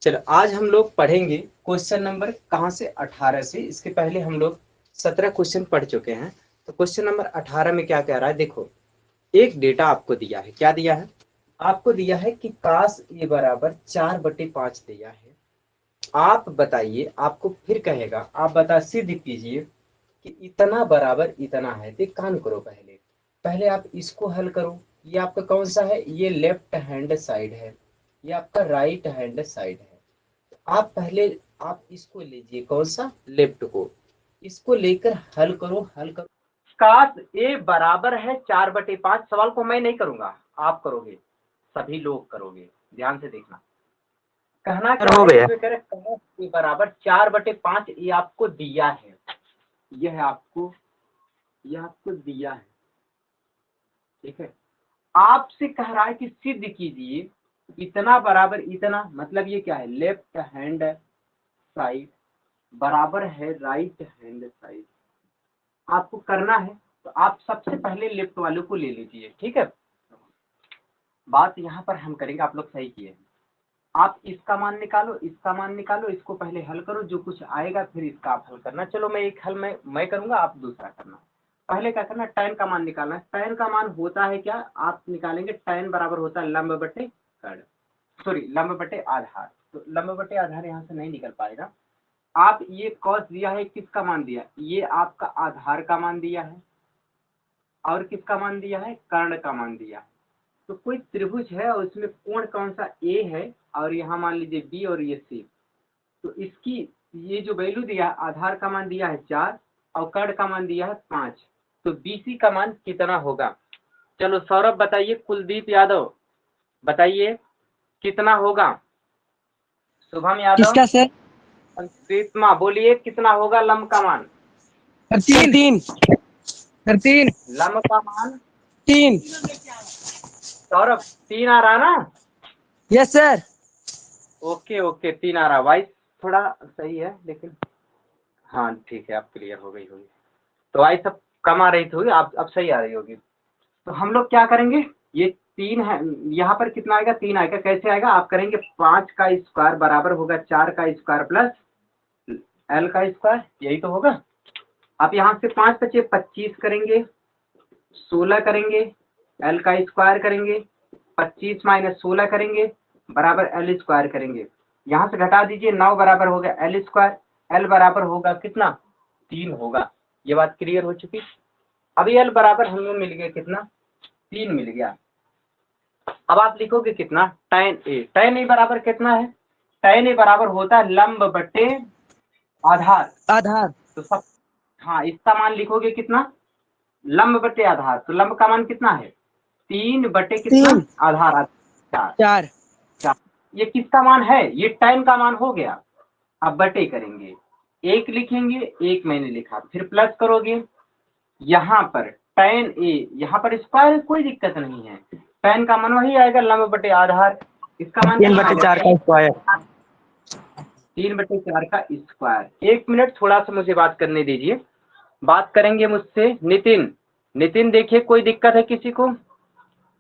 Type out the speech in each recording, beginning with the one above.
चलो आज हम लोग पढ़ेंगे क्वेश्चन नंबर कहाँ से 18 से। इसके पहले हम लोग 17 क्वेश्चन पढ़ चुके हैं। तो क्वेश्चन नंबर 18 में क्या कह रहा है, देखो एक डेटा आपको दिया है। क्या दिया है? आपको दिया है कि काश ए बराबर 4/5 दिया है। आप बताइए, आपको फिर कहेगा आप बता सिद्ध कीजिए कि इतना बराबर इतना है। तो एक काम करो, पहले पहले आप इसको हल करो। ये आपका कौन सा है? ये लेफ्ट हैंड साइड है, ये आपका राइट हैंड साइड है। आप पहले आप इसको लीजिए, कौन सा? लेफ्ट को। इसको लेकर हल करो, हल करो। काश ए बराबर है 4/5। सवाल को मैं नहीं करूंगा, आप करोगे, सभी लोग करोगे। ध्यान से देखना। कहना क्या हो है गया। इसमें? कह रहे काश ए बराबर 4/5 ये आपको दिया है। यह आपको दिया है, ठीक है। आपसे कह रहा है कि सिद्ध कीजिए इतना बराबर इतना। मतलब ये क्या है? लेफ्ट हैंड साइड बराबर है राइट हैंड साइड। आपको करना है तो आप सबसे पहले लेफ्ट वाले को ले लीजिए, ठीक है। बात यहाँ पर हम करेंगे, आप लोग सही किए। आप इसका मान निकालो, इसका मान निकालो, इसको पहले हल करो, जो कुछ आएगा फिर इसका आप हल करना। चलो मैं एक हल मैं करूंगा, आप दूसरा करना। पहले क्या करना? tan का मान निकालना है। tan का मान होता है क्या? आप निकालेंगे tan बराबर होता है लंब बटे कर्ण, सॉरी लंब बटे आधार। तो लंब बटे आधार यहाँ से नहीं निकल पाएगा। आप ये कॉस दिया है, किसका मान दिया? ये आपका आधार का मान दिया है, और किसका मान दिया है? कर्ण का मान दिया है। तो कोई त्रिभुज है और उसमें कोण कौन सा? ए है, और यहाँ मान लीजिए बी और ये सी। तो इसकी ये जो वैल्यू दिया, आधार का मान दिया है 4 और कर्ण का मान दिया है 5। तो बीसी का मान कितना होगा? चलो सौरभ बताइए, कुलदीप यादव बताइए कितना होगा? शुभम यादव, किसका सर? प्रीतमा बोलिए कितना होगा लंब का मान? 3 3 लंब का मान 3। सौरभ 3 आ रहा ना? Yes sir. ओके ओके 3 आ रहा। वाइस थोड़ा सही है लेकिन हाँ ठीक है, आप क्लियर हो गई होगी। तो वाइस सब कम आ रही थी, आप अब सही आ रही होगी। तो हम लोग क्या करेंगे? ये 3 है, यहाँ पर कितना आएगा? 3 आएगा। कैसे आएगा? आप करेंगे 5 का स्क्वायर बराबर होगा 4 का स्क्वायर प्लस एल का स्क्वायर, यही तो होगा। आप यहाँ से 5 बचे 25 करेंगे, 16 करेंगे, एल का स्क्वायर करेंगे, 25 माइनस 16 करेंगे बराबर एल स्क्वायर करेंगे। यहाँ से घटा दीजिए, 9 बराबर होगा एल स्क्वायर। एल बराबर होगा कितना? 3 होगा। ये बात क्लियर हो चुकी। अभी एल बराबर हमें मिल गया कितना? 3 मिल गया। अब आप लिखोगे कितना? tan ए। tan ए बराबर कितना है? tan ए बराबर होता है लंब बटे आधार। आधार। तो सब हाँ, इसका मान लिखोगे कितना? लंब बटे आधार। तो लंब का मान कितना है? 3 बटे कितना? 3 आधार 4। 4। ये किसका मान है? ये tan का मान हो गया। अब बटे करेंगे, एक लिखेंगे, एक मैंने लिखा, फिर प्लस करोगे। यहाँ पर tan ए, यहाँ पर स्क्वायर, कोई दिक्कत नहीं है। tan का मान वही आएगा लंब बटे आधार। इसका मान 3/4 का स्क्वायर। 3/4 का स्क्वायर। एक मिनट थोड़ा सा मुझे बात करने दीजिए। बात करेंगे मुझसे नितिन। नितिन देखिए, कोई दिक्कत है किसी को?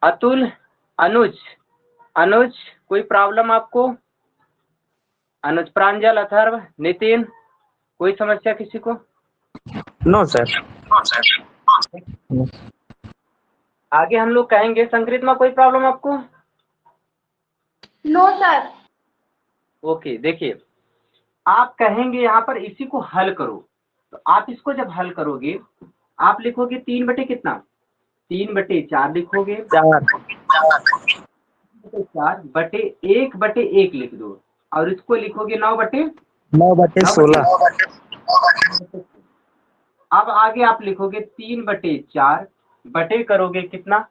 अतुल, अनुज, कोई प्रॉब्लम आपको? अनुज, प्रांजल, अथर्व, नितिन, कोई समस्या किसी को? No sir. आगे हम लोग कहेंगे संक्रित में कोई प्रॉब्लम आपको? No sir. ओके, देखिए आप कहेंगे यहाँ पर इसी को हल करो। तो आप इसको जब हल करोगे, आप लिखोगे 3 बटे कितना? 3/4 लिखोगे। 4 बटे 1/1 लिख दो, और इसको लिखोगे 9/16। अब आगे आप लिखोगे 3/4 बटे करोगे कितना?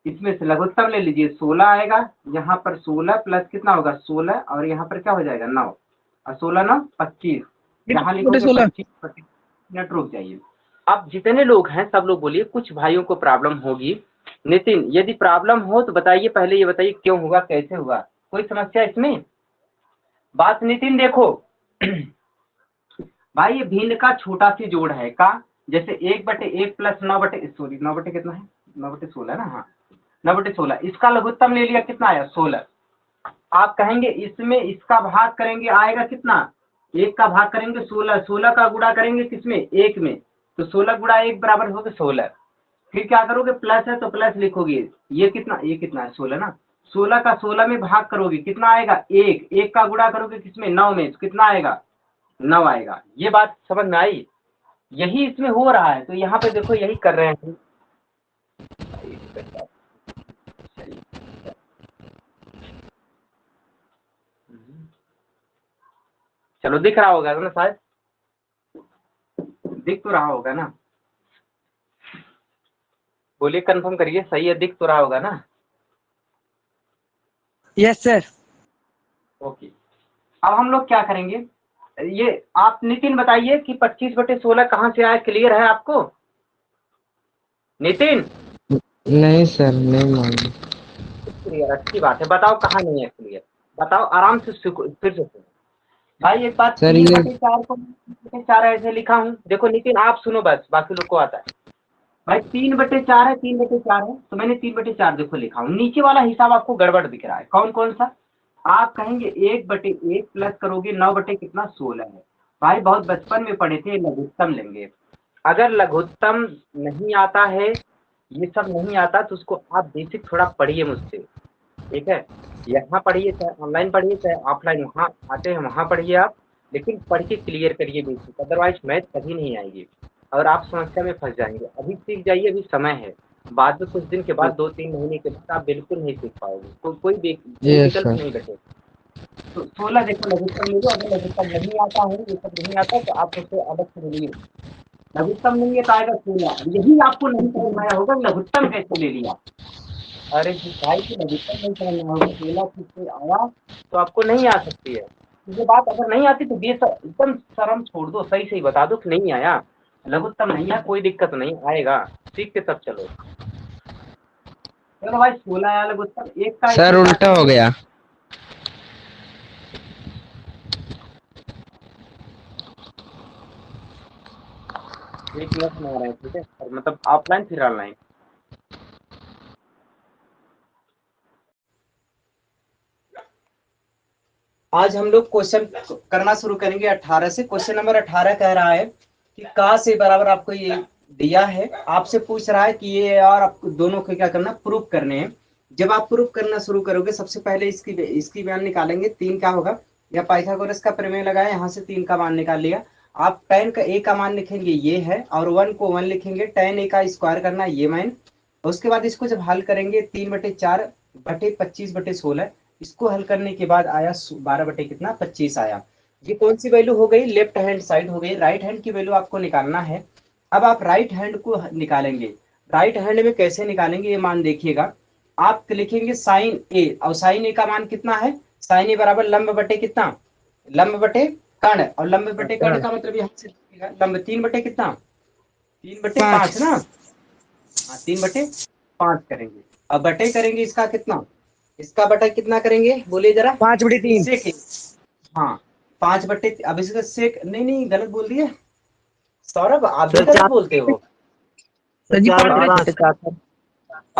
इसमें से लघुत्तम ले लीजिए, 16 आएगा। यहाँ पर 16 प्लस कितना होगा? 16, और यहाँ पर क्या हो जाएगा? 9, और 16 9 25। यहाँ लिखोगे 25। मिनट रुक जाइए। अब जितने लोग हैं सब लोग बोलिए, कुछ भाइयों को प्रॉब्लम होगी। नितिन, यदि प्रॉब्लम हो तो बताइए, पहले ये बताइए क्यों हुआ, कैसे हुआ, कोई समस्या इसमें? बात नितिन देखो भाई, ये भिन्न का छोटा सी जोड़ है का। जैसे 1/1 प्लस 9 बटे कितना है? 9/16 ना? हाँ 9/16। इसका लघुत्तम ले लिया, कितना आया? 16। आप कहेंगे इसमें इसका भाग करेंगे आएगा कितना, 1 का भाग करेंगे 16, 16 का गुणा करेंगे किसमें, 1 में, तो 16 गुणा 1 बराबर होगा 16। फिर क्या करोगे, प्लस है तो प्लस लिखोगे, ये कितना है 16 ना, 16 का 16 में भाग करोगे कितना आएगा, 1, 1 का गुणा करोगे किसमें, 9 में, तो कितना आएगा, 9 आएगा। ये बात समझ में आई, यही इसमें हो रहा है, तो यहाँ पे देखो यही कर रहे हैं। चलो दिख रहा होगा ना, शायद दिख तो रहा होगा ना, बोलिए कंफर्म करिए, सही है, दिख तो रहा होगा ना। Yes sir. ओके, अब हम लोग क्या करेंगे, ये आप नितिन बताइए कि 25/16 कहाँ से आया, क्लियर है आपको नितिन? नहीं सर, नहीं मालूम। क्लियर, अच्छी बात है, बताओ कहाँ नहीं है क्लियर, बताओ आराम से फिर से सुनो। भाई एक बात, सर 3/4 को 3/4 ऐसे लिखा हूँ, देखो नितिन आप सुनो बस, बाकी लोग को आता है। भाई 3/4 है, 3/4 है, तो मैंने 3/4 देखो लिखा हूँ, नीचे वाला हिसाब आपको गड़बड़ दिख रहा है, कौन कौन सा, आप कहेंगे 1/1 प्लस करोगे 9 बटे कितना 16 है। भाई बहुत बचपन में पढ़े थे, लघुत्तम लेंगे, अगर लघुत्तम नहीं आता है, ये सब नहीं आता, तो उसको आप बेसिक थोड़ा पढ़िए मुझसे, ठीक है, यहाँ पढ़िए चाहे ऑनलाइन पढ़िए चाहे ऑफलाइन, वहाँ आते हैं वहाँ पढ़िए आप, लेकिन पढ़ के क्लियर करिए बेसिक, अदरवाइज मैथ कभी नहीं आएगी और आप समस्या में फंस जाएंगे। अभी सीख जाइए, अभी समय है, बाद में कुछ दिन के बाद 2-3 महीने के बाद आप बिल्कुल नहीं सीख पाओगे, कोई विकल्प नहीं बचेगा। तो 16 देखो लघुत्तम ले लो, अगर लघुत्तम नहीं आता है, ये सब नहीं आता, तो आप उससे अलग से ले लीजिए, लघुत्तम नहीं है तो आएगा 16, यही आपको नहीं समझ में आया होगा लघुत्तम कैसे ले लिया। अरे जी भाई की लघुत्तम नहीं समझ में आया, 16 किससे आया, तो आपको नहीं आ सकती है, ये बात अगर नहीं आती तो एकदम शर्म छोड़ दो, सही सही बता दो कि नहीं आया, लघुत्तम नहीं है, कोई दिक्कत नहीं, आएगा, सीख के सब चलो। चलो भाई 16 आया लघुत्तम, एक का सर उल्टा हो गया। एक मिनट में आ रहे हैं, ठीक है, और मतलब ऑफलाइन फिर ऑनलाइन। आज हम लोग क्वेश्चन करना शुरू करेंगे 18 से। क्वेश्चन नंबर 18 कह रहा है कि का से बराबर आपको ये दिया है, आपसे पूछ रहा है कि ये और आपको दोनों को क्या करना, प्रूफ करने हैं। जब आप प्रूफ करना शुरू करोगे, सबसे पहले इसकी मान निकालेंगे, 3 क्या होगा, या पाइथागोरस का प्रमेय लगाया, यहाँ से 3 का मान निकाल लिया। आप tan का a का मान लिखेंगे, ये है, और 1 को 1 लिखेंगे, tan a का स्क्वायर करना, ये मान। उसके बाद इसको जब हल करेंगे 3/4 बटे 25/16, इसको हल करने के बाद आया 12 बटे कितना 25 आया। ये कौन सी वैल्यू हो गई, लेफ्ट हैंड साइड हो गई, राइट हैंड की वैल्यू आपको निकालना है। अब आप राइट हैंड को निकालेंगे, राइट हैंड में कैसे निकालेंगे, ये मान देखिएगा, आप लिखेंगे साइन ए, और साइन ए का मान कितना है, साइन ए बराबर लंब बटे कितना, लंब बटे कर्ण, और लंब बटे कर्ण का मतलब यहाँ से लंब 3 बटे कितना, 3/5 ना, हाँ 3/5 करेंगे, अब बटे करेंगे इसका कितना, इसका बटा कितना करेंगे, बोलिए जरा, 5/3। हाँ 5/, अब इसका सेक, नहीं गलत बोल दिए सौरभ, आप भी सर, गलत बोलते हो, सर जी 5/4।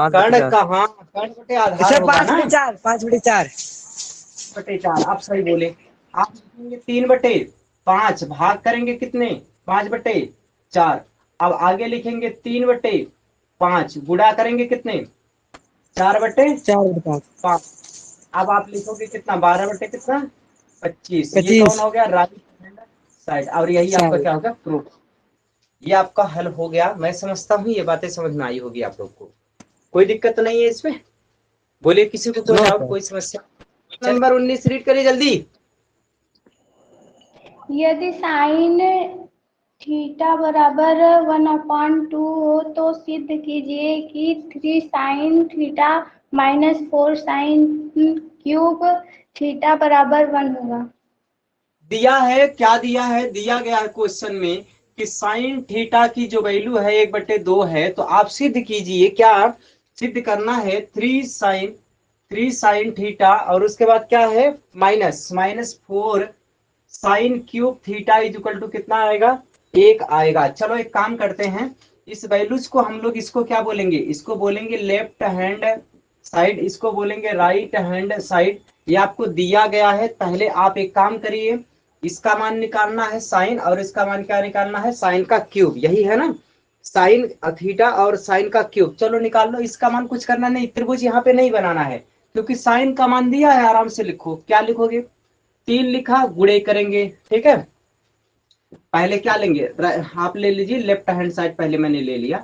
कर्ण का, हाँ कर्ण बटे आधार होगा ना, 5/4। 5/4 आप सही बोले। आप लिखेंगे 3/5, भाग करेंगे कितने, 5/4, अब आगे लिखेंगे 3/5, गुणा करेंगे कितने, 4/5। अब आप लिखोगे कितना, 12 बटे कितना 25, ये कौन हो गया, राइट हैंड साइड, और यही आपका क्या होगा, प्रूफ। ये आपका हल हो गया, मैं समझता हूँ ये बातें समझ में आई होगी आप लोग को, कोई दिक्कत तो नहीं है इसमें, बोलिए किसी को कोई डाउट कोई समस्या। नंबर 19 रीड करिए जल्दी। यदि साइन थीटा बराबर 1/2 हो तो सिद्ध कीजिए कि 3 sign theta minus 4 sine cube theta बराबर 1 होगा। दिया है, क्या दिया है, दिया गया है क्वेश्चन में कि साइन थीटा की जो वैल्यू है 1/2 है, तो आप सिद्ध कीजिए, क्या सिद्ध करना है, 3 साइन थीटा, और उसके बाद क्या है, -4 sine cube theta is equal to कितना आएगा, 1 आएगा। चलो एक काम करते हैं, इस वैल्यूज को हम लोग इसको क्या बोलेंगे, इसको बोलेंगे लेफ्ट हैंड साइड, इसको बोलेंगे राइट हैंड साइड, ये आपको दिया गया है। पहले आप एक काम करिए, इसका मान निकालना है साइन, और इसका मान क्या निकालना है, साइन का क्यूब, यही है ना, साइन थीटा और साइन का क्यूब। चलो निकाल लो, इसका मान कुछ करना नहीं, त्रिभुज यहाँ पे नहीं बनाना है, क्योंकि साइन का मान दिया है। आराम से लिखो, क्या लिखोगे, 3 लिखा, गुणे करेंगे, ठीक है। पहले क्या लेंगे, आप ले लीजिए लेफ्ट हैंड साइड, पहले मैंने ले लिया,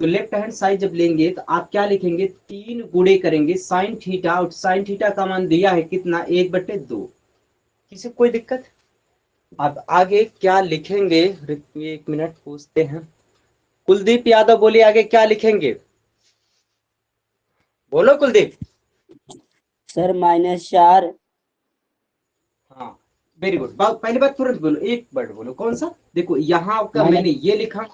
तो लेफ्ट हैंड साइड जब लेंगे तो आप क्या लिखेंगे, 3 गुणे करेंगे साइन थीटा, और साइन थीटा का मान दिया है कितना, 1/2। किसी को कोई दिक्कत। अब आगे क्या लिखेंगे, 1 मिनट पूछते हैं। कुलदीप यादव बोलिए आगे क्या लिखेंगे, बोलो कुलदीप। सर -4। हाँ वेरी गुड, पहली बात तुरंत बोलो, एक वर्ड बोलो, कौन सा, देखो यहाँ का मैंने ये लिखा,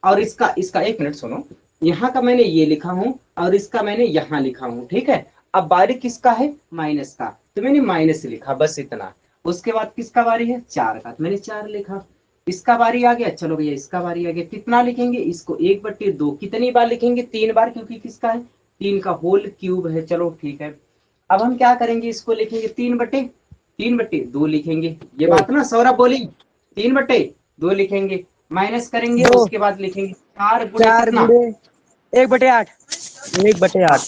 और इसका इसका 1 मिनट सुनो, यहाँ का मैंने ये लिखा हूँ, और इसका मैंने यहाँ लिखा हूँ, ठीक है। अब बारी किसका है, माइनस का, तो मैंने माइनस लिखा, बस इतना। उसके बाद किसका बारी है, 4 का, तो मैंने 4 लिखा। इसका बारी आ गया, चलो भैया इसका बारी आ गया, कितना लिखेंगे इसको, 1/2। कितनी बार लिखेंगे, 3 बार, क्योंकि किसका है, 3 का होल क्यूब है। चलो ठीक है, अब हम क्या करेंगे, इसको लिखेंगे 3/2 लिखेंगे, ये बात ना सौरभ बोली, 3/2 लिखेंगे, माइनस करेंगे, दो। उसके बाद लिखेंगे 4 गुणे 4 कितना, गुणे 1/8। 1/8।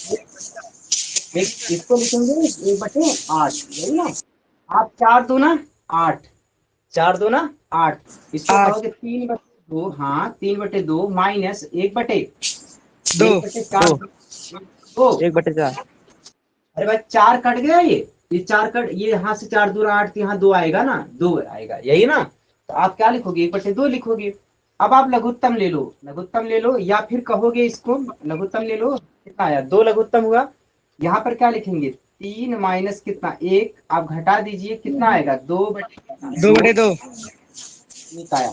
इसको लिखेंगे 1/8, यही ना। आप 4 दूना 8, 4 दूना 8, इसको 8। कहोगे 3/2, हाँ 3/2 माइनस 2 1/4, 2। 1/4। अरे भाई 4 कट गया, ये 4 कट, ये यहाँ से 4 दूर 8, यहाँ 2 आएगा ना, 2 आएगा, यही ना। तो आप क्या लिखोगे, 1/2 लिखोगे। अब आप लघुत्तम ले लो, लघुत्तम ले लो, या फिर कहोगे इसको लघुत्तम ले लो, कितना आया, 2 लघुत्तम हुआ। यहाँ पर क्या लिखेंगे, 3 माइनस कितना 1, आप घटा दीजिए, कितना आएगा, 2/2। आया।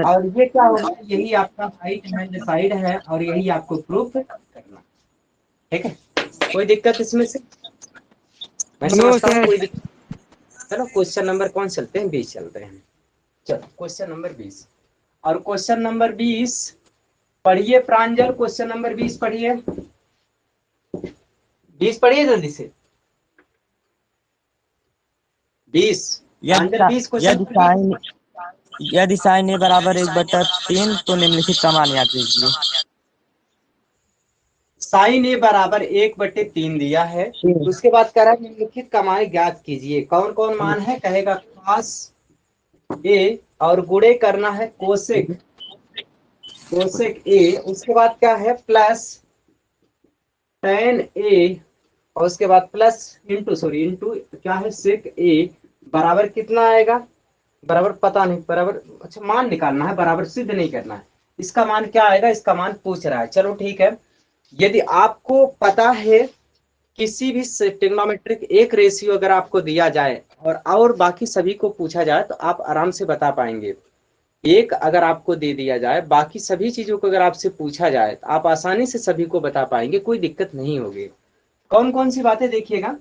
और ये क्या होगा, यही आपका राइट हैंड साइड है, और यही आपको प्रूफ करना, ठीक है। कोई दिक्कत इसमें से, मैं समझता हूँ कोई दिक्कत। चलो क्वेश्चन नंबर कौन चलते हैं, 20 चलते हैं। चलो क्वेश्चन नंबर 20, और क्वेश्चन नंबर 20 पढ़िए प्रांजल, क्वेश्चन नंबर 20 पढ़िए, 20 पढ़िए जल्दी से, 20 प्रांजल 20 क्वेश्चन। यदि साइन ए बराबर 1/3 तो निम्नलिखित का मान याद कीजिए। साइन ए बराबर 1/3 दिया है, उसके बाद कह रहा है निम्नलिखित का मान ज्ञात कीजिए। कौन कौन मान है, कहेगा cos ए, और गुणे करना है कोसेक ए, उसके बाद क्या है प्लस tan ए, और उसके बाद प्लस इंटू क्या है सेक ए, बराबर कितना आएगा, बराबर पता नहीं, बराबर अच्छा मान निकालना है, बराबर सिद्ध नहीं करना है। इसका मान क्या आएगा, इसका मान पूछ रहा है। चलो ठीक है, यदि आपको पता है किसी भी ट्रिग्नोमेट्रिक एक रेशियो अगर आपको दिया जाए और बाकी सभी को पूछा जाए, तो आप आराम से बता पाएंगे। एक अगर आपको दे दिया जाए, बाकी सभी चीजों को अगर आपसे पूछा जाए, तो आप आसानी से सभी को बता पाएंगे, कोई दिक्कत नहीं होगी। कौन कौन सी बातें देखिएगा,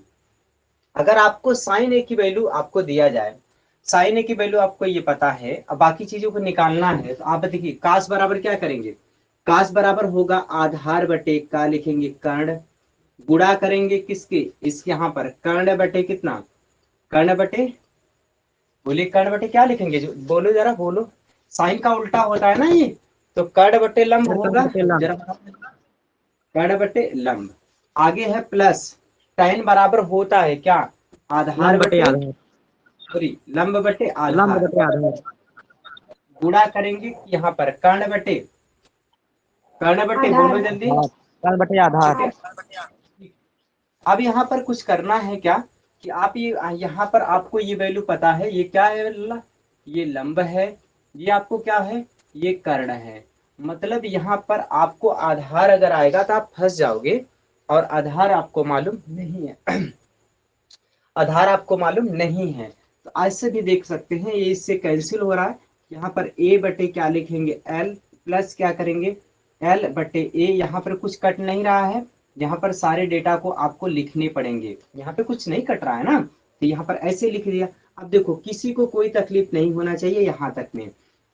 अगर आपको साइन ए की वैल्यू आपको दिया जाए, साइन ए की वैल्यू आपको ये पता है, अब बाकी चीजों को निकालना है, तो आप देखिए काश बराबर क्या करेंगे, काश बराबर होगा आधार बटे का लिखेंगे कर्ण, गुणा करेंगे किसके, इसके यहाँ पर कर्ण बटे कितना, कर्ण बटे, बोलिए कर्ण बटे क्या लिखेंगे, जो बोलो जरा बोलो, साइन का उल्टा होता है ना ये, तो कर्ण बटे लंब होगा, जरा कर्ण बटे लंब। आगे है प्लस, tan बराबर होता है क्या, आधार बटे सॉरी लंब बटे आधार, गुणा करेंगे यहाँ पर कर्ण बटे बोलो जल्दी, कर्ण बटे आधार। अब यहाँ पर कुछ करना है क्या, कि आप ये यहाँ पर आपको ये वैल्यू पता है, ये क्या है, ये लंब है, ये आपको क्या है, ये कर्ण है। मतलब यहाँ पर आपको आधार अगर आएगा तो आप फंस जाओगे, और आधार आपको मालूम नहीं है आधार आपको मालूम नहीं है, तो ऐसे भी देख सकते हैं, ये इससे कैंसिल हो रहा है। यहाँ पर a बटे क्या लिखेंगे l, प्लस क्या करेंगे l बटे a, यहाँ पर कुछ कट नहीं रहा है, यहाँ पर सारे डेटा को आपको लिखने पड़ेंगे, यहाँ पे कुछ नहीं कट रहा है ना, तो यहाँ पर ऐसे लिख दिया। अब देखो किसी को कोई तकलीफ नहीं होना चाहिए यहाँ तक में।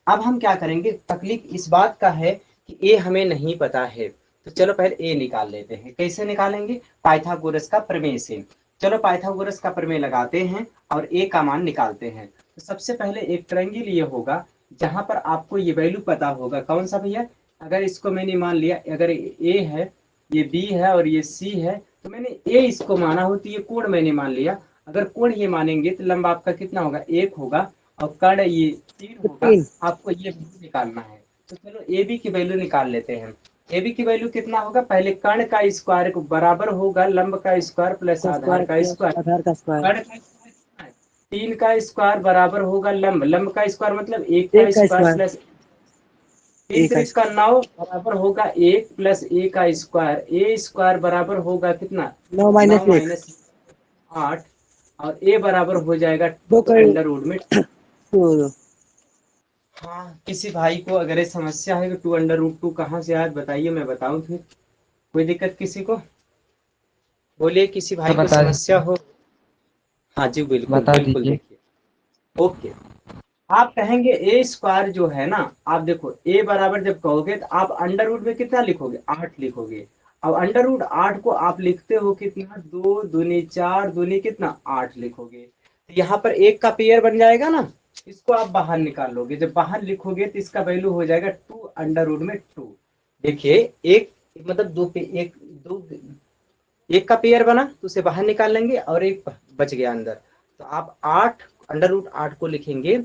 अब हम क्या करेंगे, तकलीफ इस बात का है कि ए हमें नहीं पता है, तो चलो पहले ए निकाल लेते हैं। कैसे निकालेंगे, पाइथागोरस का प्रमेय से। चलो पाइथागोरस का प्रमेय लगाते हैं और ए का मान निकालते हैं। तो सबसे पहले एक ट्रायंगल ये होगा जहां पर आपको ये वैल्यू पता होगा, कौन सा भैया, अगर इसको मैंने मान लिया, अगर ए है, ये बी है और ये सी है, तो मैंने ए इसको माना हो तो ये कोण मैंने मान लिया। अगर कोण ये मानेंगे तो लंबा आपका कितना होगा, 1 होगा, और कर्ण ये 3 होगा। आपको ये वैल्यू निकालना है। तो चलो ए बी की वैल्यू निकाल लेते हैं। ए बी की वैल्यू कितना होगा, पहले कर्ण का स्क्वायर को बराबर होगा लंब का स्क्वायर प्लस आधार का स्क्वायर। आधार का स्क्वायर। कर्ण का स्क्वायर कितना है, 3 का स्क्वायर बराबर होगा लंब का स्क्वायर मतलब 1 का स्क्वायर प्लस 3 का 9 बराबर होगा 1 प्लस ए का स्क्वायर। ए स्क्वायर बराबर होगा कितना, 9 9 माइनस 8, और ए बराबर हो जाएगा 2 का अंडर रूट में। 2। हाँ, किसी भाई को अगर ये समस्या है कि 2√2 कहाँ से आया बताइए, मैं बताऊं फिर। कोई दिक्कत किसी को, बोलिए किसी भाई को समस्या हो। हाँ जी बिल्कुल बता बिल्कुल, दीजिए। देखिए ओके। आप कहेंगे ए स्क्वायर जो है ना, आप देखो ए बराबर जब कहोगे तो आप अंडर रूट में कितना लिखोगे, 8 लिखोगे। अब अंडर रूट 8 को आप लिखते हो कितना, 2 दूनी 4 दूनी कितना 8 लिखोगे। तो यहाँ पर एक का पेयर बन जाएगा ना, इसको आप बाहर निकाल लोगे। जब बाहर लिखोगे तो इसका वैल्यू हो जाएगा 2 अंडर रूट में 2। देखिए एक मतलब एक का पेयर बना तो उसे बाहर निकाल लेंगे और एक बच गया अंदर। तो आप 8 अंडर रूट 8 को लिखेंगे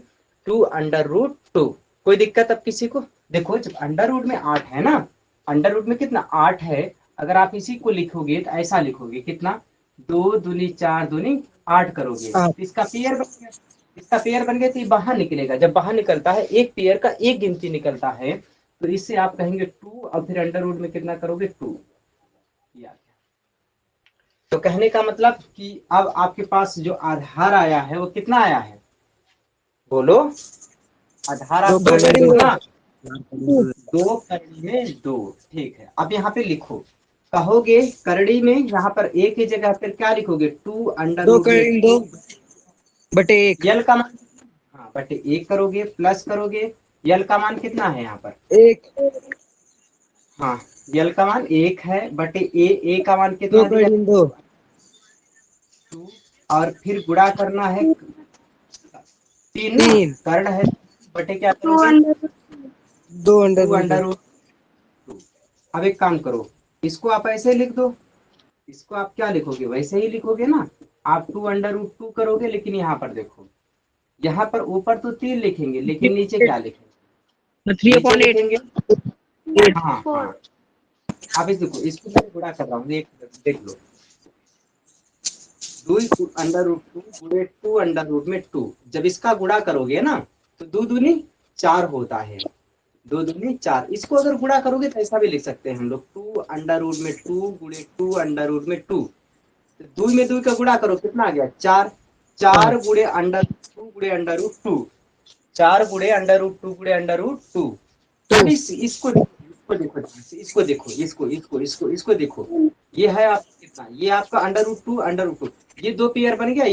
2 अंडर रूट 2। कोई दिक्कत अब किसी को, देखो जब अंडर रूट में 8 है ना, अंडर रूट में कितना 8 है, अगर आप इसी को लिखोगे तो ऐसा लिखोगे कितना, 2 दूनी 4 दूनी 8 करोगे तो इसका पेयर बन गया। इसका पेयर बन गया तो ये बाहर निकलेगा। जब बाहर निकलता है एक पेयर का एक गिनती निकलता है, तो इससे आप कहेंगे 2 और फिर अंडर रूट में कितना करोगे 2। तो कहने का मतलब कि अब आपके पास जो आधार आया है वो कितना आया है, बोलो। आधार आपका आया कितना, 2 करड़ी में 2। ठीक है, अब यहाँ पे लिखो, कहोगे करड़ी में यहाँ पर ए की जगह पर क्या लिखोगे, 2 अंडर रूट में 2 बटे 1। यल का मान, हाँ बटे 1 करोगे, प्लस करोगे, यल का मान कितना है यहाँ पर 1। हाँ यल का मान 1 है, बटे ए का मान 2 कितना दिया, 2। 2, और फिर गुणा करना है 3 ना, 3। कर्ण है, बटे क्या करोगे 2 2 अंडर अंडर रूट 2। अब एक काम करो, इसको आप ऐसे लिख दो, इसको आप क्या लिखोगे, वैसे ही लिखोगे ना। आप 2 अंडर रूट 2 करोगे, लेकिन यहाँ पर देखो, यहाँ पर ऊपर तो 3 लिखेंगे लेकिन नीचे क्या लिखेंगे, 3/8। नीचे लिखेंगे हाँ हाँ। अब इस देखो, इसको मैं गुणा कर रहा हूँ, देख लो, 2 अंडर रूट 2 गुणे 2 अंडर रूट में 2। जब इसका गुणा करोगे ना तो 2 दूनी 4 होता है, 2 दूनी 4। इसको अगर गुणा करोगे तो ऐसा भी लिख सकते हैं हम लोग, 2 अंडर रूट में 2 गुणे 2 अंडर रूट में 2। 2 में 2 का गुणा करो कितना आ गया 4, 4 गुणे अंडर 2 गुणे अंडर रूट 2, 4 गुणे अंडर रूट 2 गुणे अंडर रूट 2। अब इसको देखो, इसको देखो, इसको देखो, ये है आप कितना, ये आपका अंडर रूट 2 अंडर रूट 2, ये 2 पेयर बन गया।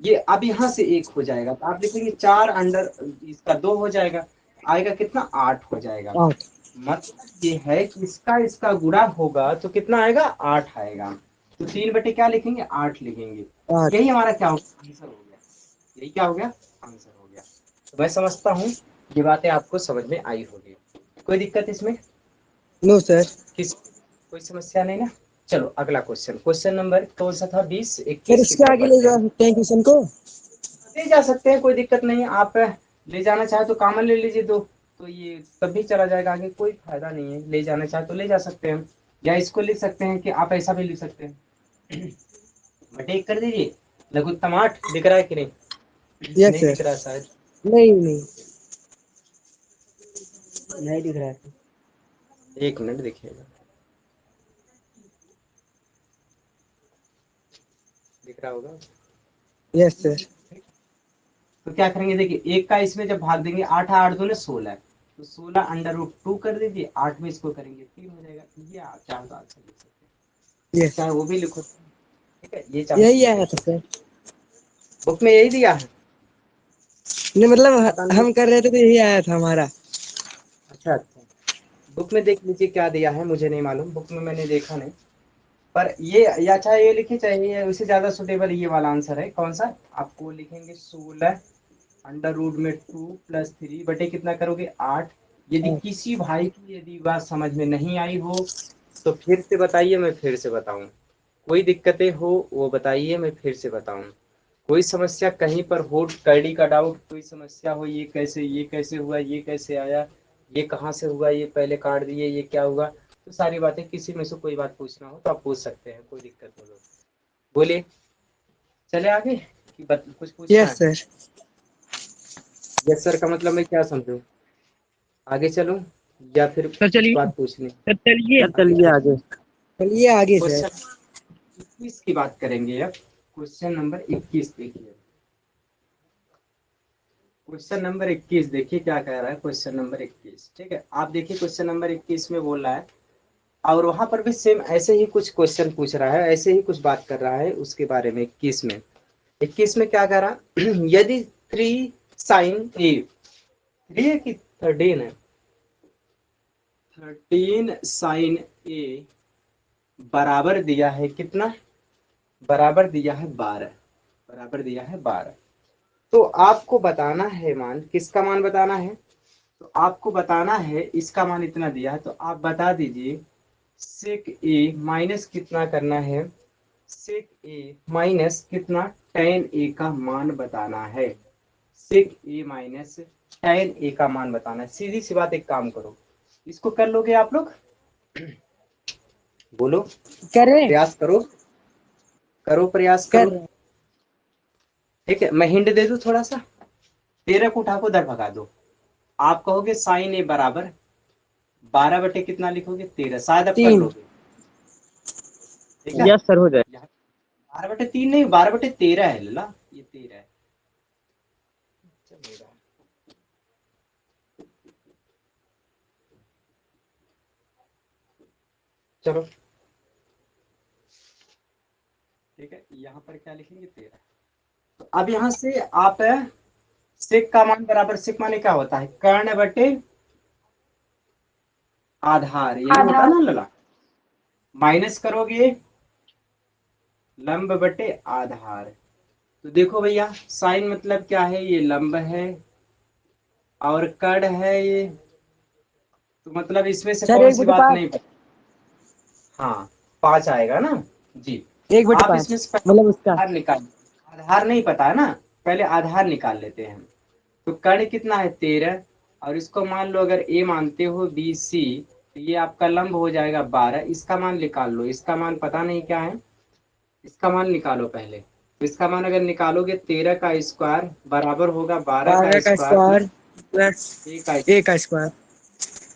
ये अब यहाँ से 1 हो जाएगा तो आप लिखेंगे 4 अंडर, इसका 2 हो जाएगा, आएगा कितना 8 हो जाएगा। मतलब ये है कि इसका गुणा होगा तो कितना आएगा 8 आएगा। तो 3 बटे क्या लिखेंगे 8 लिखेंगे। यही हमारा क्या होगा, आंसर हो गया। यही क्या हो गया, आंसर हो गया। तो मैं समझता हूँ ये बातें आपको समझ में आई होगी। कोई दिक्कत इसमें, नो सर। कोई समस्या नहीं ना। चलो अगला क्वेश्चन, क्वेश्चन नंबर कौन सा था, 20 सर 21 इसके आगे ले जा सकते हैं क्वेश्चन को, ले जा सकते हैं, कोई दिक्कत नहीं है। आप ले जाना चाहे तो कॉमन ले लीजिए दो, तो ये तब भी चला जाएगा आगे, कोई फायदा नहीं है। ले जाना चाहे तो ले जा सकते हैं, या इसको लिख सकते हैं कि आप ऐसा भी लिख सकते हैं। बटे 1 कर दीजिए, लघुत्तम 8 दिख रहा है कि नहीं, यस नहीं दिख सर। रहा शायद, नहीं दिख रहा है। 1 मिनट देखिएगा, दिख रहा होगा। Yes sir. तो क्या करेंगे, देखिए 1 का इसमें जब भाग देंगे, 8 8 2 16, तो 16 अंडर रूट 2 कर दीजिए, 8 में इसको करेंगे 3 हो जाएगा। ये आप चाहो तो आंसर लिख सकते हैं, यस चाहे वो भी लिखो, ठीक है, ये चाहे यही आया था सर। बुक में यही दिया है। नहीं मतलब हम कर रहे थे तो यही आया था हमारा। अच्छा, बुक में देख लीजिए क्या दिया है, मुझे नहीं मालूम, बुक में मैंने देखा नहीं। पर ये या अच्छा ये लिखिए, चाहिए उससे ज्यादा सुटेबल ये वाला आंसर है। कौन सा आपको लिखेंगे? 16 अंडर रूट में 2 प्लस 3 बटे कितना करोगे 8। यदि किसी भाई की यदि बात समझ में नहीं आई हो तो फिर से बताइए, मैं फिर से बताऊं। कोई दिक्कतें हो वो बताइए, मैं फिर से बताऊं। कोई समस्या कहीं पर हो, कड़ी का डाउट कोई समस्या हो, ये कैसे हुआ, ये कैसे आया, ये कहाँ से हुआ, ये पहले काट दिए, ये क्या हुआ, तो सारी बातें किसी में से कोई बात पूछना हो तो आप पूछ सकते हैं, कोई दिक्कत हो तो बोलिए। चले आगे कि कुछ पूछना है? Yes sir. यस सर का मतलब मैं क्या समझूं? आगे चलूं या फिर सर कुछ चलिए, बात पूछनी? सर चलिए, चलिए आगे, चलिए आगे सर। क्वेश्चन 21 की बात करेंगे अब। क्वेश्चन नंबर 21 देखिए। क्वेश्चन नंबर 21 देखिए क्या कह रहा है। क्वेश्चन नंबर 21, ठीक है, आप देखिए क्वेश्चन नंबर 21 में बोल रहा है, और वहां पर भी सेम ऐसे ही कुछ क्वेश्चन पूछ रहा है, ऐसे ही कुछ बात कर रहा है उसके बारे में। 21 में क्या कह रहा है? यदि 3 साइन ए, 3 है कि 13 है? 13 साइन ए बराबर दिया है कितना? बराबर दिया है 12। बराबर दिया है 12। तो आपको बताना है मान, किसका मान बताना है? तो आपको बताना है, इसका मान इतना दिया है तो आप बता दीजिए सेक ए माइनस कितना करना है? सेक ए माइनस कितना? tan ए का मान बताना है। सेक ए माइनस tan ए का मान बताना है। सीधी सी बात, एक काम करो, इसको कर लोगे आप लोग? बोलो, करें, प्रयास करो, करो प्रयास कर करो। ठीक है, मैं हिंट दे दूं थोड़ा सा। 13 को उठा को उधर भगा दो। आप कहोगे साइन ए बराबर 12 बटे कितना लिखोगे? 13। शायद अब कर 3। लोगे। ठीक है, यस सर, हो जाए। 12/3 नहीं, 12/13 है लला, ये 13 है। चलेगा। चलो ठीक है, यहाँ पर क्या लिखेंगे? 13। तो अब यहाँ से आप सेक का मान बराबर, सेक माने क्या होता है? कर्ण बटे आधार, यही होता है आधार। ना लला। माइनस करोगे लंब बटे आधार। तो देखो भैया, साइन मतलब क्या है? ये लंब है और कर्ण है ये, तो मतलब इसमें से सर कौन एक सी बटे बात पाँच, नहीं? हाँ, 5 आएगा ना जी। एक बटे आप इसमें पाँच से पहले मतलब उसका। आधार निकाल, आधार नहीं पता है ना, पहले आधार निकाल लेते हैं। तो कर्ण कितना है? 13। और इसको मान लो अगर ए मानते हो बी सी, तो ये आपका लंब हो जाएगा 12। इसका मान निकाल लो, इसका मान पता नहीं क्या है, इसका मान निकालो पहले। तो इसका मान अगर निकालोगे 13 का स्क्वायर बराबर होगा 12 का 12 का स्क्वायर स्क्वायर प्लस प्लस ए का ए का स्क्वायर,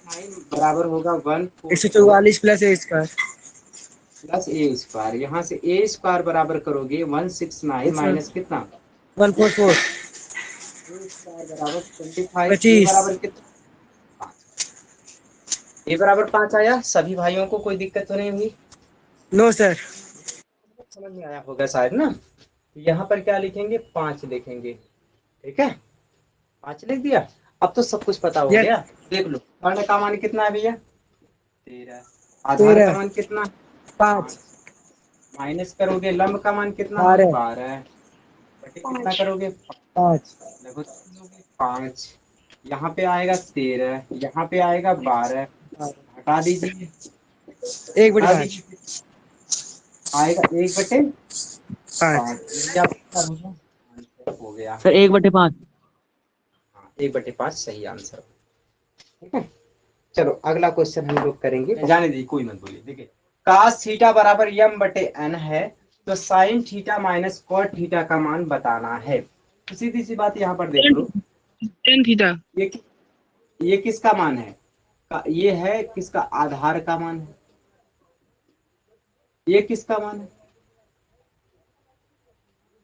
9 बराबर होगा 144 144 प्लस ए स्क्वायर। प्लस ए स्क्वायर। यहाँ से ए स्क्वायर बराबर करोगे 169 माइनस कितना? 144, ए स्क्वायर बराबर 25। ए 25। बराबर कितना? 5। ए बराबर 5 आया। सभी भाइयों को कोई दिक्कत तो नहीं हुई? No sir. समझ में आया होगा शायद ना। तो यहाँ पर क्या लिखेंगे? 5 लिखेंगे। ठीक है, 5 लिख दिया। अब तो सब कुछ पता हो यस। गया। देख लो, कर्ण का मान कितना है भैया? 13। आधार का 13, मान कितना? 5, 5। माइनस करोगे लंब का मान कितना है? 12, 12 बटे कितना 5। करोगे? 5। लगभग 5। यहाँ पे आएगा 13, यहाँ पे आएगा 12। हटा दीजिए, एक बटे हटा 5, दीजिए, आएगा 1/5। 5। यही आपका आंसर हो गया। सर 1/5। हाँ, 1/5 सही आंसर। ठीक है, चलो अगला क्वेश्चन हम लोग करेंगे। जाने दीजिए, कोई मत बोलिए। देखिए, कास थीटा बराबर m बटे n है, तो sine theta minus cot theta का मान बताना है। तो सीधी सी बात यहाँ पर देख लो, 10 थीटा। ये ये किसका मान है? ये है किसका? आधार का मान है। ये किसका मान है?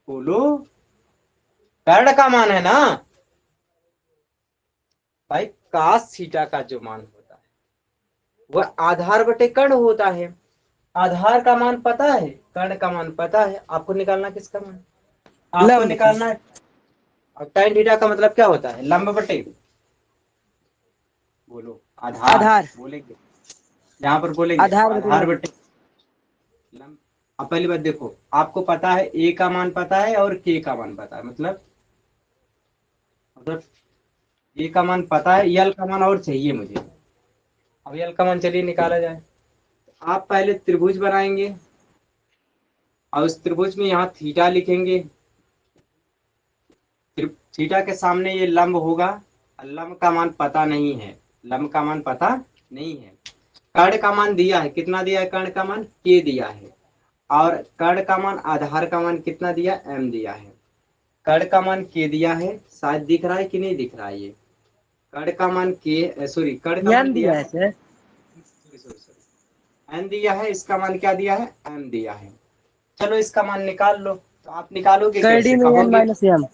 बोलो, कर्ण का मान है ना भाई। कास थीटा का जो मान होता है वह आधार बटे कर्ण होता है। आधार का मान पता है, कर्ण का मान पता है, आपको निकालना किसका मान? आपको लंब का। निकालना है। और tan थीटा का मतलब क्या होता है? लंब बटे, बोलो, आधार। आधार। बोलेंगे यहाँ पर, बोलेंगे आधार बटे आधार लंब। बटे लंब। अब पहली बात देखो, आपको पता है ए का मान पता है और के का मान पता है, मतलब ए का मान पता है, यल का मान और चाहिए मुझे। अब यल का मान चलिए निकाला जाए। आप पहले त्रिभुज बनाएंगे और उस त्रिभुज में यहाँ थीटा लिखेंगे, थीटा के सामने ये लंब होगा, लंब का मान पता नहीं है, लंब का मान पता नहीं है। कर्ण का मान दिया है, कितना दिया है, कर्ण का मान के दिया है, और कर्ण का मान आधार का मान कितना दिया, एम दिया है। कर्ण का मान के दिया है, शायद दिख रहा है कि नहीं दिख रहा है, ये कर्ण का मान के, सॉरी कर्ण का मान एम दिया है सर। एन दिया है, इसका मान क्या दिया है, एम दिया है। चलो इसका मान निकाल लो। तो आप निकालोगे कर्डी कैसे, में एन कहोगे माइनस एम।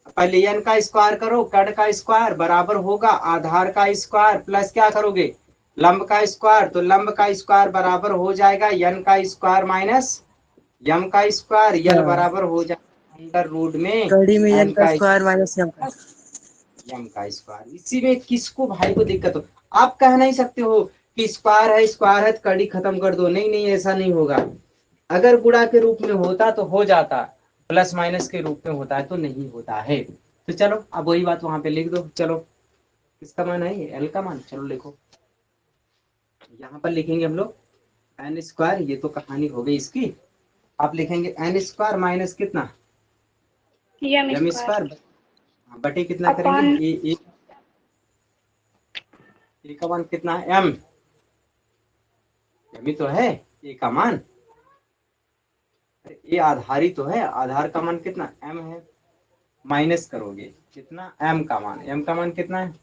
पहले एन का स्क्वायर करो, कर्ण का स्क्वायर बराबर होगा आधार का स्क्वायर प्लस क्या करोगे, लंब का स्क्वायर। तो लंब का स्क्वायर बराबर हो जाएगा एन का स्क्वायर माइनस एम का स्क्वायर, यल बराबर हो जाएगा अंडर रूट में कर्डी में एन एन का का स्क्वायर माइनस एम का। एम का स्क्वायर। इसी में किसको भाई को दिक्कत हो, आप कह नहीं सकते हो कि स्क्वायर है तो कड़ी खत्म कर दो, नहीं नहीं ऐसा नहीं होगा। अगर गुणा के रूप में होता तो हो जाता, प्लस माइनस के रूप में होता है तो नहीं होता है। तो चलो अब वही बात वहां पे लिख दो। चलो किसका मान है, एल का मान, चलो लिखो। यहाँ पर लिखेंगे हम लोग एन स्क्वायर, ये तो कहानी हो गई इसकी। आप लिखेंगे एन स्क्वायर माइनस कितना, एम स्क्वायर बटे कितना अपॉन करेंगे, ए का मान कितना है, एम, एम ही तो है ए का मान। ये आधारी तो है, आधार का मान कितना, एम है, माइनस करोगे कितना, एम का मान, एम का मान कितना है,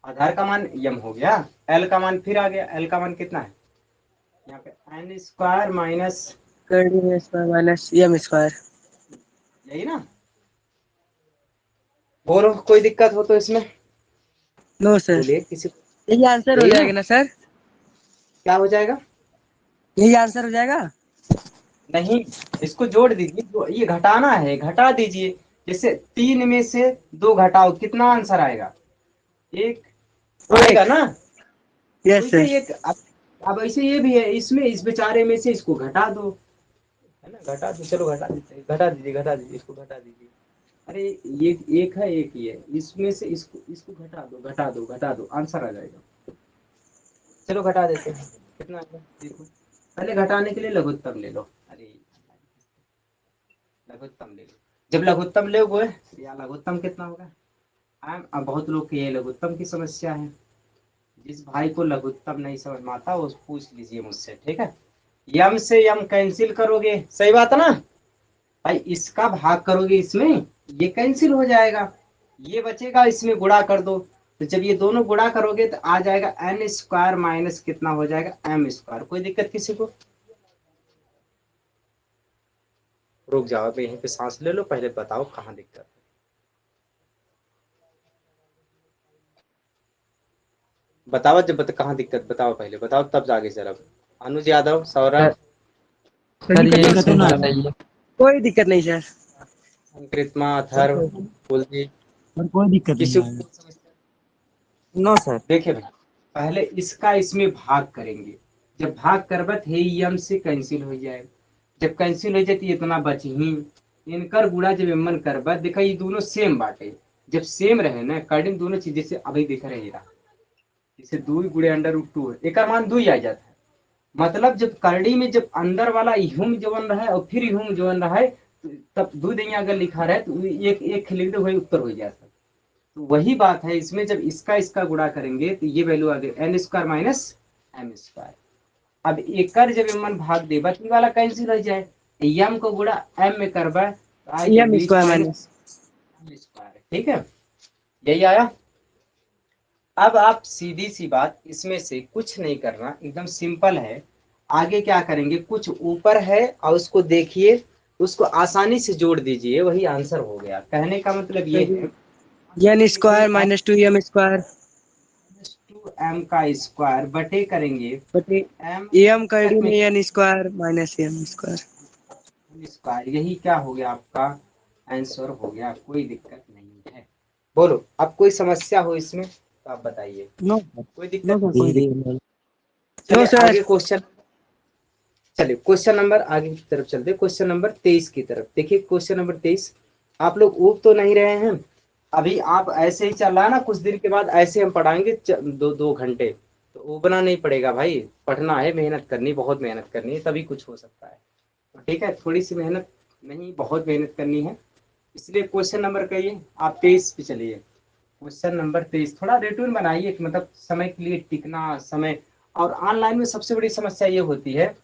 आधार का मान एम हो गया, एल का मान फिर आ गया, एल का मान कितना है, यहाँ पे एन स्क्वायर माइनस, कर्डी में स्क्वायर माइनस एम स्क्वायर। यही ना। बोलो कोई दिक्कत हो तो इसमें नो सर, बोलिए, किसी यही आंसर हो यही जाएगा ना, ना सर? क्या हो जाएगा, यही आंसर हो जाएगा। नहीं इसको जोड़ दीजिए, ये घटाना है घटा दीजिए। जैसे 3 में से 2 घटाओ, कितना आंसर आएगा, 1 आएगा ना। यस वैसे सर। एक अब ऐसे ये भी है, इसमें इस बेचारे में से इसको घटा दो, है ना, घटा दो, चलो घटा दीजिए, घटा दीजिए, इसको घटा दीजिए। अरे ये एक है, एक ही है, इसमें से इसको घटा दो आंसर आ जाएगा। चलो घटा देते हैं, कितना आएगा देखो। पहले घटाने के लिए लघुत्तम ले लो, अरे लघुत्तम ले लो। जब लघुत्तम लोगे या लघुत्तम कितना होगा, अब बहुत लोग की ये लघुत्तम की समस्या है। जिस भाई को लघुत्तम नहीं समझ में आता वो पूछ लीजिए मुझसे, ठीक है। यम से यम कैंसिल करोगे, सही बात है ना भाई, इसका भाग करोगे इसमें, ये कैंसिल हो जाएगा, ये बचेगा, इसमें गुणा कर दो। तो जब ये दोनों गुणा करोगे तो आ जाएगा एन स्क्वायर माइनस कितना हो जाएगा, एम स्क्वायर। कोई दिक्कत किसी को, रुक जाओ पे यहीं पे सांस ले लो, पहले बताओ कहाँ दिक्कत है। बताओ जब कहाँ दिक्कत बताओ, पहले बताओ तब आगे चलो। अनुज यादव, सौरभ, सर ये कोई दिक्कत नहीं सर। कृतमा, अथर्व, कुलदीप, सर कोई दिक्कत किसी नहीं को है। No sir. देखिए भाई, पहले इसका इसमें भाग करेंगे, जब भाग करबत है यम से कैंसिल हो जाए, जब कैंसिल हो जाए तो इतना बच ही, इनकर गुणा जब एमन करबत, देखा ये दोनों सेम बाटे, जब सेम रहे ना कार्डिंग दोनों चीज, जैसे अभी दिख रहे हैं, जैसे 2 गुणे अंडर रूट 2 है, एक मान 2 ही आ जाता है। मतलब जब करड़ी में जब अंदर वाला ह्यूम जो बन रहा है और फिर ह्यूम जो बन रहा है, तब 2 दैया अगर लिखा रहे तो एक एक लिख दो, वही उत्तर हो जाता है। तो वही बात है इसमें, जब इसका गुणा करेंगे तो ये वैल्यू आ गई n square minus m square. अब एक जब एम भाग दे बची वाला कैंसिल हो जाए, एम को गुणा एम में करबा तो आएगी m English square minus minus. M square, ठीक है, यही आया। अब आप सीधी सी बात, इसमें से कुछ नहीं करना, एकदम सिंपल है। आगे क्या करेंगे, कुछ ऊपर है और उसको देखिए, उसको आसानी से जोड़ दीजिए, वही आंसर हो गया। कहने का मतलब ये है n square minus 2 m square 2m का स्क्वायर बटे करेंगे बटे m एम कर्डी में में n square minus m square. Square, यही क्या हो गया आपका आंसर हो गया, कोई दिक्कत नहीं है। बोलो अब कोई समस्या हो इसमें तो आप बताइए, नो कोई नो दिक्कत सर नहीं। कोई दिक्कत नहीं। नो चलिए सर। आगे क्वेश्चन, चलिए क्वेश्चन नंबर आगे की तरफ चलते, क्वेश्चन नंबर 23 की तरफ। देखिए क्वेश्चन नंबर 23, आप लोग ऊब तो नहीं रहे हैं अभी? आप ऐसे ही चल रहा है ना, कुछ दिन के बाद ऐसे हम पढ़ाएंगे 2 घंटे, तो ऊबना नहीं पड़ेगा भाई, पढ़ना है, मेहनत करनी, बहुत मेहनत करनी है, तभी कुछ हो सकता है। तो ठीक है, थोड़ी सी मेहनत नहीं, बहुत मेहनत करनी है। इसलिए क्वेश्चन नंबर कहिए आप 23 पे चलिए। क्वेश्चन नंबर 23 थोड़ा रूटीन बनाइए कि मतलब समय के लिए टिकना, समय। और ऑनलाइन में सबसे बड़ी समस्या ये होती है